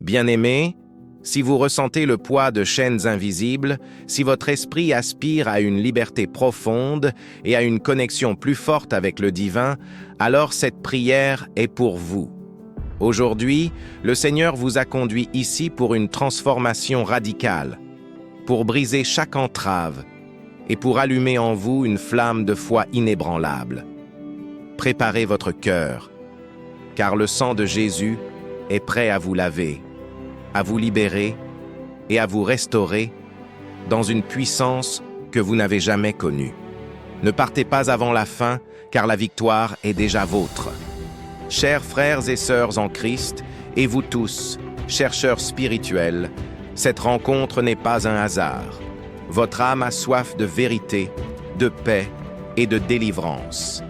Bien-aimés, si vous ressentez le poids de chaînes invisibles, si votre esprit aspire à une liberté profonde et à une connexion plus forte avec le divin, alors cette prière est pour vous. Aujourd'hui, le Seigneur vous a conduit ici pour une transformation radicale, pour briser chaque entrave et pour allumer en vous une flamme de foi inébranlable. Préparez votre cœur, car le sang de Jésus est prêt à vous laver, à vous libérer et à vous restaurer dans une puissance que vous n'avez jamais connue. Ne partez pas avant la fin, car la victoire est déjà vôtre. Chers frères et sœurs en Christ, et vous tous, chercheurs spirituels, cette rencontre n'est pas un hasard. Votre âme a soif de vérité, de paix et de délivrance.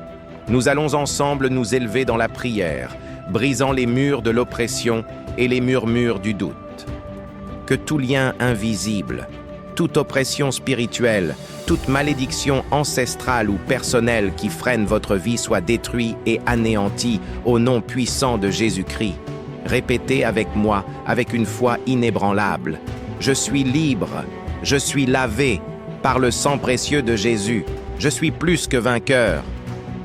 Nous allons ensemble nous élever dans la prière, brisant les murs de l'oppression et les murmures du doute. Que tout lien invisible, toute oppression spirituelle, toute malédiction ancestrale ou personnelle qui freine votre vie soit détruit et anéanti au nom puissant de Jésus-Christ. Répétez avec moi, avec une foi inébranlable. Je suis libre, je suis lavé par le sang précieux de Jésus. Je suis plus que vainqueur.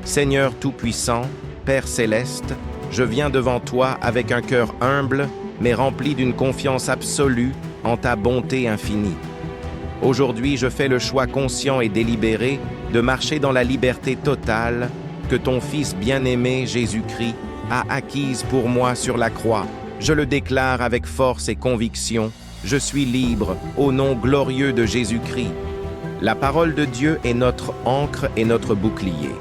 Seigneur Tout-Puissant, Père Céleste, je viens devant toi avec un cœur humble, mais rempli d'une confiance absolue en ta bonté infinie. Aujourd'hui, je fais le choix conscient et délibéré de marcher dans la liberté totale que ton Fils bien-aimé Jésus-Christ a acquise pour moi sur la croix. Je le déclare avec force et conviction. Je suis libre au nom glorieux de Jésus-Christ. La parole de Dieu est notre ancre et notre bouclier.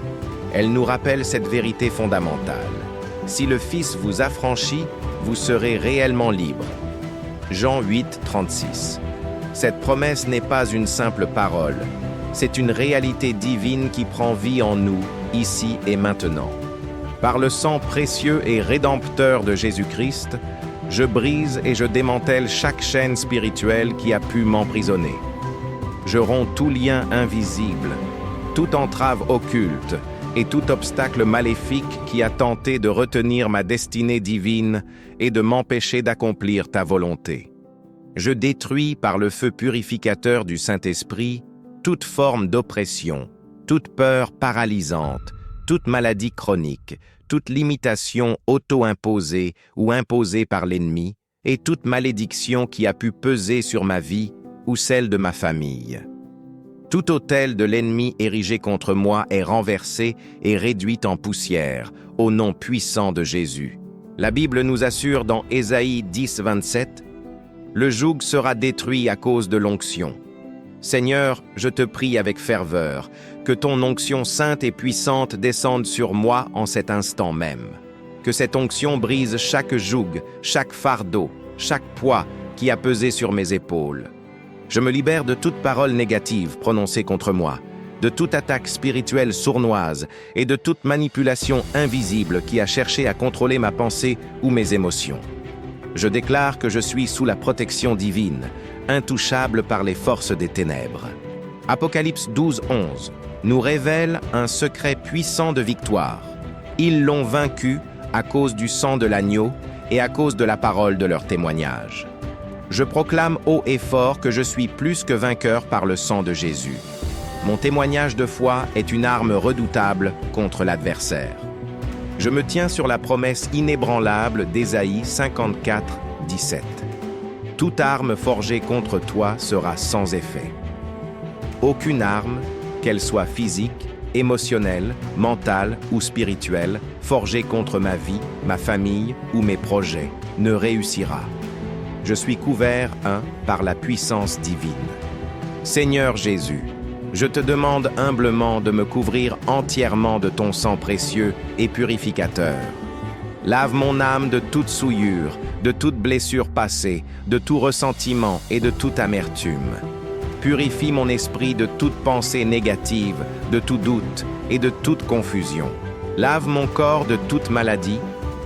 Elle nous rappelle cette vérité fondamentale. Si le Fils vous affranchit, vous serez réellement libre. Jean 8, 36. Cette promesse n'est pas une simple parole, c'est une réalité divine qui prend vie en nous, ici et maintenant. Par le sang précieux et rédempteur de Jésus-Christ, je brise et je démantèle chaque chaîne spirituelle qui a pu m'emprisonner. Je romps tout lien invisible, toute entrave occulte et tout obstacle maléfique qui a tenté de retenir ma destinée divine et de m'empêcher d'accomplir ta volonté. Je détruis par le feu purificateur du Saint-Esprit toute forme d'oppression, toute peur paralysante, toute maladie chronique, toute limitation auto-imposée ou imposée par l'ennemi et toute malédiction qui a pu peser sur ma vie ou celle de ma famille. Tout autel de l'ennemi érigé contre moi est renversé et réduit en poussière, au nom puissant de Jésus. La Bible nous assure dans Ésaïe 10, 27, « Le joug sera détruit à cause de l'onction. Seigneur, je te prie avec ferveur, que ton onction sainte et puissante descende sur moi en cet instant même. Que cette onction brise chaque joug, chaque fardeau, chaque poids qui a pesé sur mes épaules. Je me libère de toute parole négative prononcée contre moi, de toute attaque spirituelle sournoise et de toute manipulation invisible qui a cherché à contrôler ma pensée ou mes émotions. Je déclare que je suis sous la protection divine, intouchable par les forces des ténèbres. Apocalypse 12, 11 nous révèle un secret puissant de victoire. Ils l'ont vaincu à cause du sang de l'agneau et à cause de la parole de leur témoignage. Je proclame haut et fort que je suis plus que vainqueur par le sang de Jésus. Mon témoignage de foi est une arme redoutable contre l'adversaire. Je me tiens sur la promesse inébranlable d'Ésaïe 54, 17. Toute arme forgée contre toi sera sans effet. Aucune arme, qu'elle soit physique, émotionnelle, mentale ou spirituelle, forgée contre ma vie, ma famille ou mes projets, ne réussira. Je suis couvert, par la puissance divine. Seigneur Jésus, je te demande humblement de me couvrir entièrement de ton sang précieux et purificateur. Lave mon âme de toute souillure, de toute blessure passée, de tout ressentiment et de toute amertume. Purifie mon esprit de toute pensée négative, de tout doute et de toute confusion. Lave mon corps de toute maladie,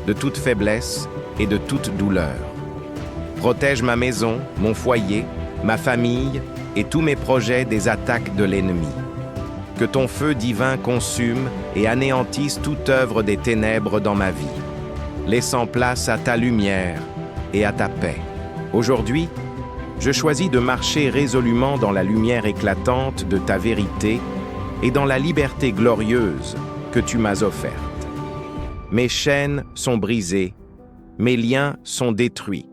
de toute faiblesse et de toute douleur. Protège ma maison, mon foyer, ma famille et tous mes projets des attaques de l'ennemi. Que ton feu divin consume et anéantisse toute œuvre des ténèbres dans ma vie, laissant place à ta lumière, et à ta paix. Aujourd'hui, je choisis de marcher résolument dans la lumière éclatante de ta vérité et dans la liberté glorieuse que tu m'as offerte. Mes chaînes sont brisées, mes liens sont détruits,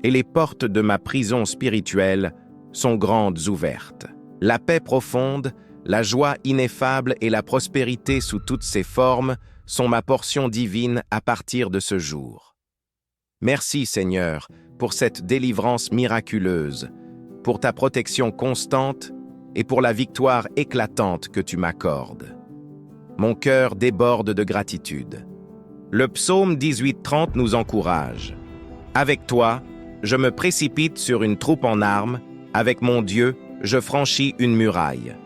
et les portes de ma prison spirituelle sont grandes ouvertes. La paix profonde, la joie ineffable et la prospérité sous toutes ses formes sont ma portion divine à partir de ce jour. Merci Seigneur pour cette délivrance miraculeuse, pour ta protection constante et pour la victoire éclatante que tu m'accordes. Mon cœur déborde de gratitude. Le psaume 18:30 nous encourage. Avec toi, je me précipite sur une troupe en armes, avec mon Dieu, je franchis une muraille.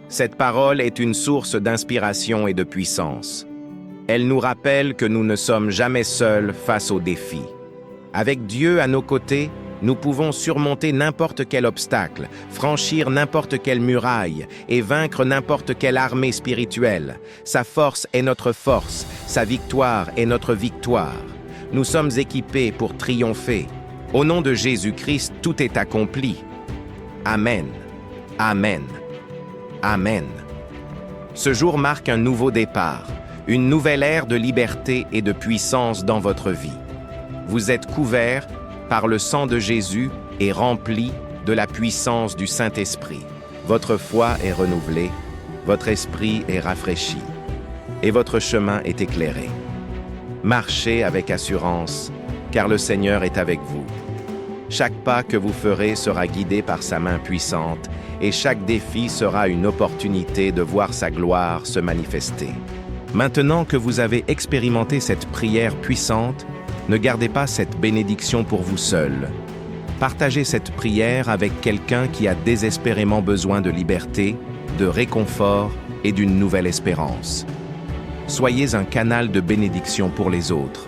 Cette parole est une source d'inspiration et de puissance. Elle nous rappelle que nous ne sommes jamais seuls face aux défis. Avec Dieu à nos côtés, nous pouvons surmonter n'importe quel obstacle, franchir n'importe quelle muraille et vaincre n'importe quelle armée spirituelle. Sa force est notre force, sa victoire est notre victoire. Nous sommes équipés pour triompher. Au nom de Jésus-Christ, tout est accompli. Amen. Amen. Amen. Ce jour marque un nouveau départ, une nouvelle ère de liberté et de puissance dans votre vie. Vous êtes couverts par le sang de Jésus et remplis de la puissance du Saint-Esprit. Votre foi est renouvelée, votre esprit est rafraîchi et votre chemin est éclairé. Marchez avec assurance, car le Seigneur est avec vous. Chaque pas que vous ferez sera guidé par sa main puissante et chaque défi sera une opportunité de voir sa gloire se manifester. Maintenant que vous avez expérimenté cette prière puissante, ne gardez pas cette bénédiction pour vous seul. Partagez cette prière avec quelqu'un qui a désespérément besoin de liberté, de réconfort et d'une nouvelle espérance. Soyez un canal de bénédiction pour les autres.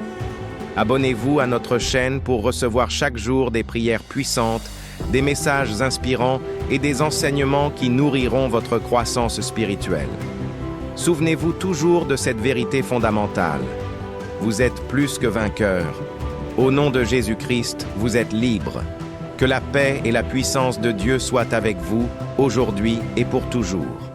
Abonnez-vous à notre chaîne pour recevoir chaque jour des prières puissantes, des messages inspirants et des enseignements qui nourriront votre croissance spirituelle. Souvenez-vous toujours de cette vérité fondamentale. Vous êtes plus que vainqueurs. Au nom de Jésus-Christ, vous êtes libres. Que la paix et la puissance de Dieu soient avec vous, aujourd'hui et pour toujours.